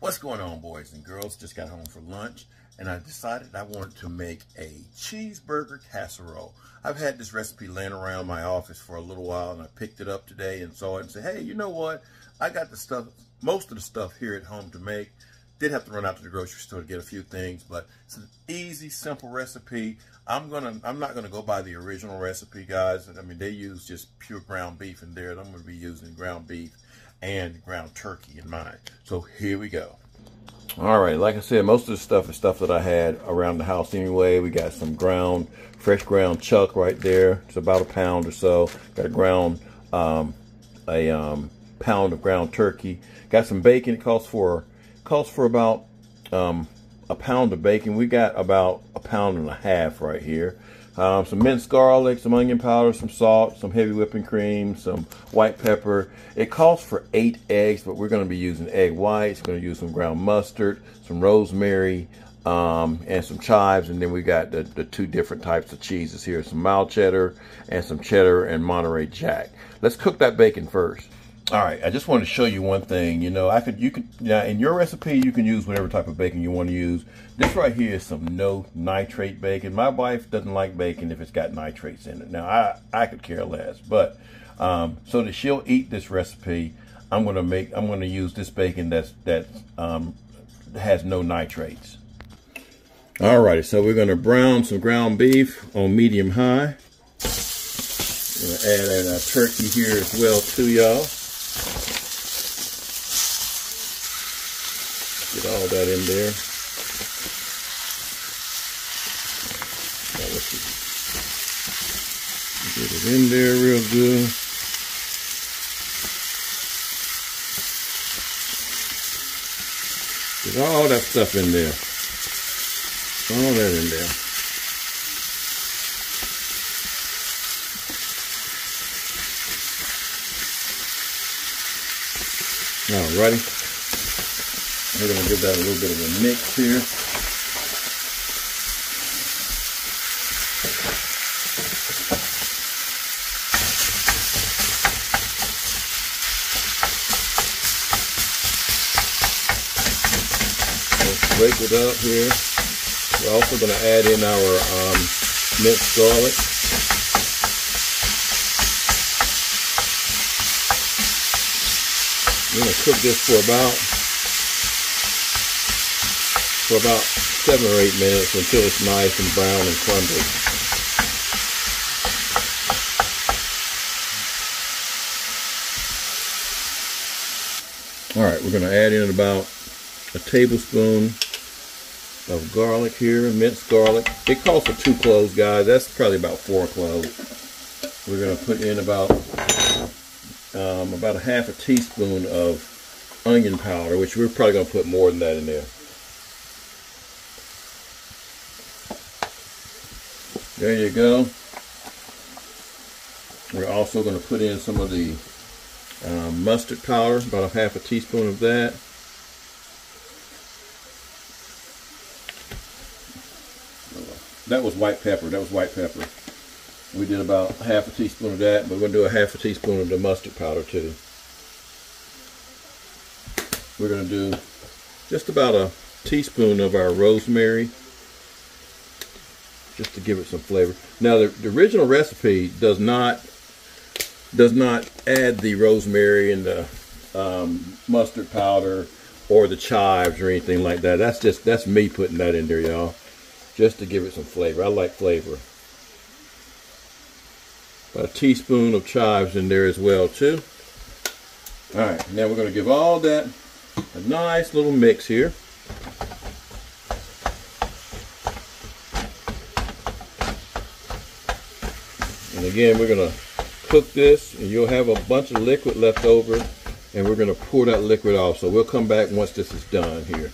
What's going on, boys and girls? Just got home for lunch and I decided I wanted to make a cheeseburger casserole. I've had this recipe laying around my office for a little while and I picked it up today and saw it and said, hey, you know what? I got the stuff, most of the stuff here at home to make. Did have to run out to the grocery store to get a few things, but it's an easy, simple recipe. I'm not gonna go by the original recipe, guys. I mean, they use just pure ground beef in there, and I'm gonna be using ground beef and ground turkey in mine. So here we go. All right, like I said, most of the stuff is stuff that I had around the house anyway. We got some fresh ground chuck right there. It's about a pound or so. Got a pound of ground turkey. Got some bacon. It calls for about a pound of bacon. We got about a pound and a half right here. Some minced garlic, some onion powder, some salt, some heavy whipping cream, some white pepper. It calls for 8 eggs, but we're going to be using egg whites. Going to use some ground mustard, some rosemary, and some chives. And then we got the 2 different types of cheeses here, some mild cheddar and some cheddar and Monterey Jack. Let's cook that bacon first. All right, I just wanted to show you one thing. You know, now in your recipe, you can use whatever type of bacon you want to use. This right here is some no nitrate bacon. My wife doesn't like bacon if it's got nitrates in it. Now, I could care less, but so that she'll eat this recipe, I'm gonna use this bacon that has no nitrates. All right, so we're gonna brown some ground beef on medium high. We're gonna add in our turkey here as well too, y'all. Get all that in there. Get it in there real good. Get all that stuff in there. All that in there. Alrighty. We're going to give that a little bit of a mix here. Let's break it up here. We're also going to add in our minced garlic. We're going to cook this for about 7 or 8 minutes until it's nice and brown and crumbly. All right, we're going to add in about a tablespoon of garlic here, minced garlic. It calls for 2 cloves, guys. That's probably about 4 cloves. We're going to put in about a half a teaspoon of onion powder, which we're probably going to put more than that in there. There you go. We're also going to put in some of the mustard powder, about a half a teaspoon of that. That was white pepper. We did about half a teaspoon of that, but we're going to do a half a teaspoon of the mustard powder too. We're going to do just about a teaspoon of our rosemary, just to give it some flavor. Now, the original recipe does not add the rosemary and the mustard powder or the chives or anything like that. That's me putting that in there, y'all, just to give it some flavor. I like flavor. About a teaspoon of chives in there as well too. All right, now we're going to give all that a nice little mix here. And again, we're going to cook this, and you'll have a bunch of liquid left over, and we're going to pour that liquid off. So we'll come back once this is done here.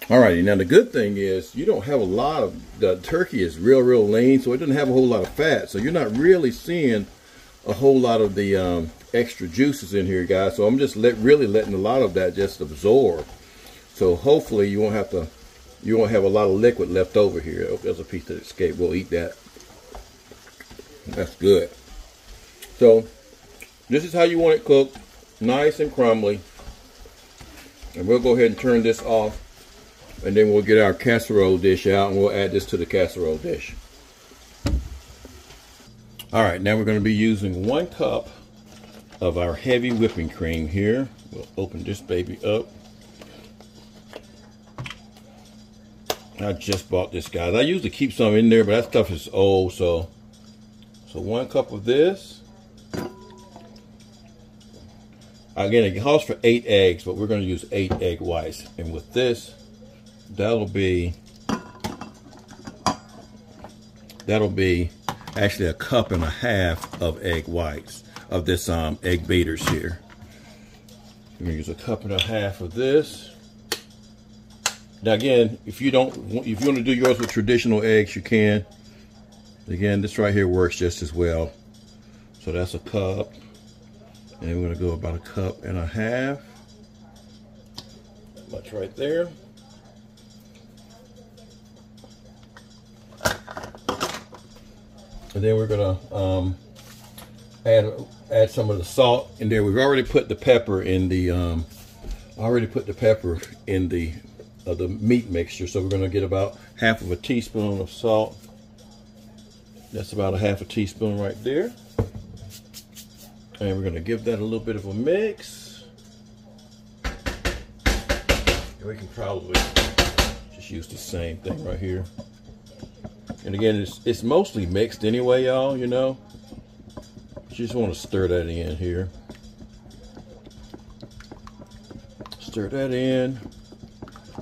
Alrighty, now the good thing is you don't have a lot of, the turkey is real lean, so it doesn't have a whole lot of fat. So you're not really seeing a whole lot of the extra juices in here, guys. So I'm just really letting a lot of that just absorb. So hopefully you won't have a lot of liquid left over here. Oh, there's a piece that escaped. We'll eat that. That's good. So this is how you want it cooked. nice and crumbly. And we'll go ahead and turn this off, and then we'll get our casserole dish out and we'll add this to the casserole dish. All right, now we're going to be using 1 cup of our heavy whipping cream here. We'll open this baby up. I just bought this, guys. I usually keep some in there, but that stuff is old, so 1 cup of this. Again, it calls for 8 eggs, but we're going to use 8 egg whites. And with this, that'll be actually 1.5 cups of egg whites of this egg beaters here. We're going to use 1.5 cups of this. Now again, if you want to do yours with traditional eggs, you can. Again, this right here works just as well. So that's 1 cup. And we're going to go about 1.5 cups. Much right there. And then we're going to add some of the salt in there. We've already put the pepper in the the meat mixture. So we're going to get about 1/2 teaspoon of salt. That's about 1/2 teaspoon right there. And we're going to give that a little bit of a mix. And we can probably just use the same thing right here. And again, it's mostly mixed anyway, y'all, you know. You just want to stir that in here. Stir that in.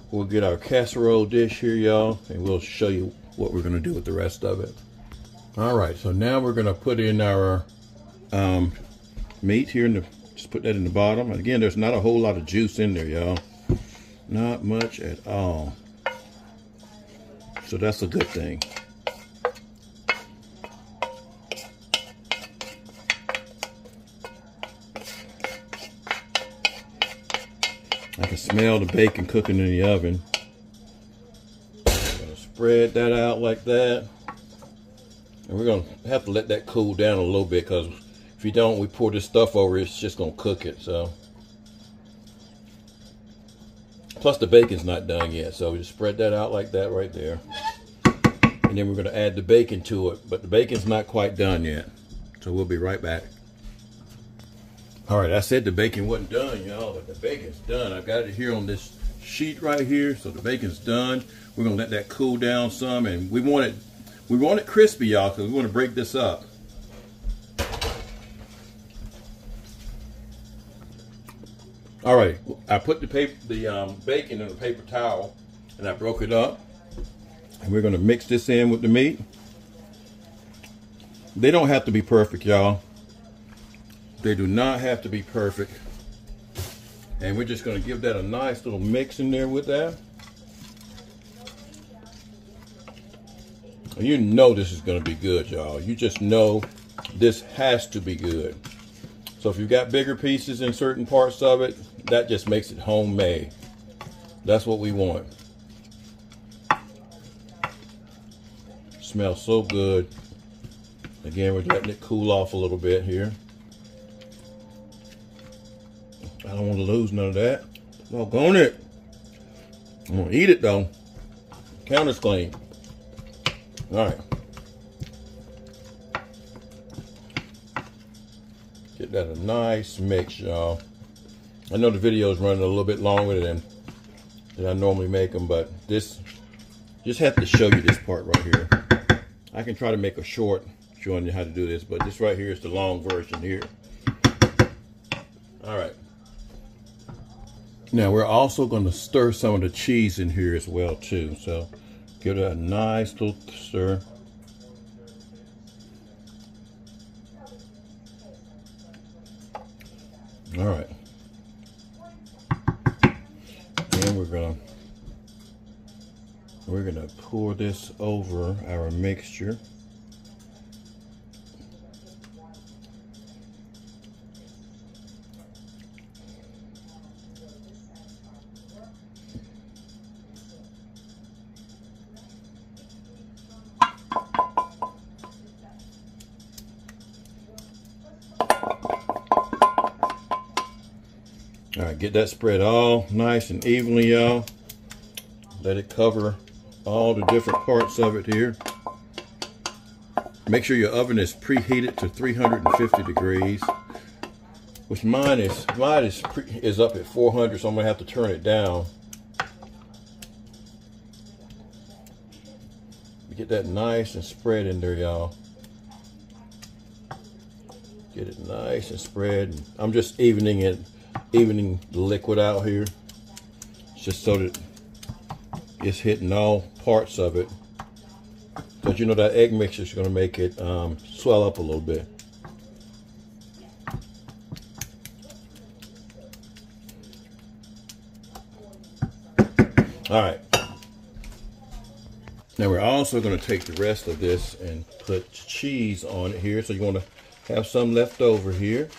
We'll get our casserole dish here, y'all, and we'll show you what we're going to do with the rest of it. All right, so now we're going to put in our meat here, just put that in the bottom. And again, there's not a whole lot of juice in there, y'all. Not much at all. So that's a good thing. I can smell the bacon cooking in the oven. I'm gonna spread that out like that. And we're gonna have to let that cool down a little bit, because if you don't, we pour this stuff over, it's just gonna cook it. So, plus the bacon's not done yet, so we just spread that out like that right there. And then we're gonna add the bacon to it, but the bacon's not quite done yet. So we'll be right back. All right, I said the bacon wasn't done, y'all, but the bacon's done. I've got it here on this sheet right here, so the bacon's done. We're gonna let that cool down some, and we want it crispy, y'all, because we want to break this up. All right, I put the bacon in a paper towel, and I broke it up. And we're gonna mix this in with the meat. They don't have to be perfect, y'all. They do not have to be perfect. And we're just gonna give that a nice little mix in there with that. And you know this is gonna be good, y'all. You just know this has to be good. So if you've got bigger pieces in certain parts of it, that just makes it homemade. That's what we want. Smells so good. Again, we're letting it cool off a little bit here. I don't want to lose none of that. Doggone it. I'm gonna eat it though. Counter's clean. All right. Get that a nice mix, y'all. I know the video is running a little bit longer than I normally make them, but this, just have to show you this part right here. I can try to make a short showing you how to do this, but this right here is the long version here. All right. Now we're also going to stir some of the cheese in here as well too. So give it a nice little stir. All right. And we're gonna pour this over our mixture. All right, get that spread all nice and evenly, y'all. Let it cover all the different parts of it here. Make sure your oven is preheated to 350 degrees. Which mine is up at 400, so I'm gonna have to turn it down. Get that nice and spread in there, y'all. Get it nice and spread. I'm just evening the liquid out here, just so that it's hitting all parts of it. Because you know that egg mixture is going to make it swell up a little bit. All right. Now we're also going to take the rest of this and put cheese on it here. So you want to have some left over here.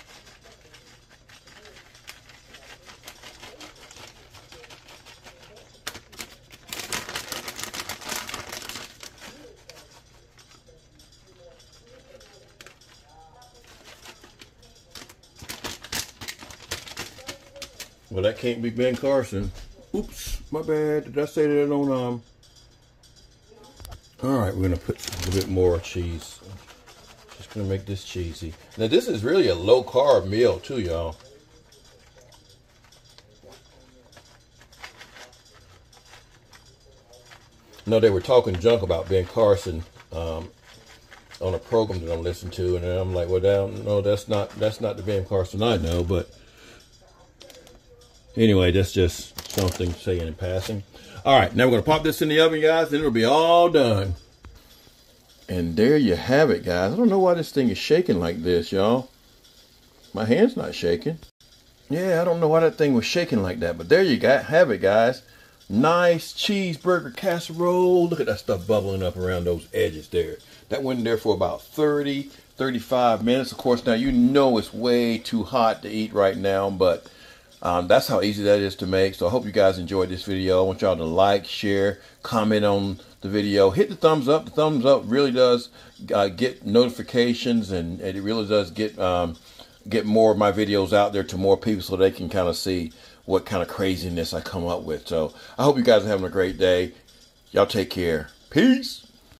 Well, that can't be Ben Carson. Oops, my bad. Did I say that on All right, we're gonna put a little bit more cheese. Just gonna make this cheesy. Now this is really a low carb meal too, y'all. No, they were talking junk about Ben Carson on a program that I'm listening to, and I'm like, well, no, that's not the Ben Carson I know. But anyway, that's just something saying in passing. All right, now we're gonna pop this in the oven, guys, and it'll be all done. And there you have it, guys. I don't know why this thing is shaking like this, y'all. My hand's not shaking. Yeah, I don't know why that thing was shaking like that, but there you have it, guys. Nice cheeseburger casserole. Look at that stuff bubbling up around those edges there. That went in there for about 30, 35 minutes. Of course, now you know it's way too hot to eat right now, but that's how easy that is to make. So I hope you guys enjoyed this video. I want y'all to like, share, comment on the video. Hit the thumbs up. The thumbs up really does get notifications, and it really does get more of my videos out there to more people so they can kind of see what kind of craziness I come up with. So I hope you guys are having a great day. Y'all take care. Peace.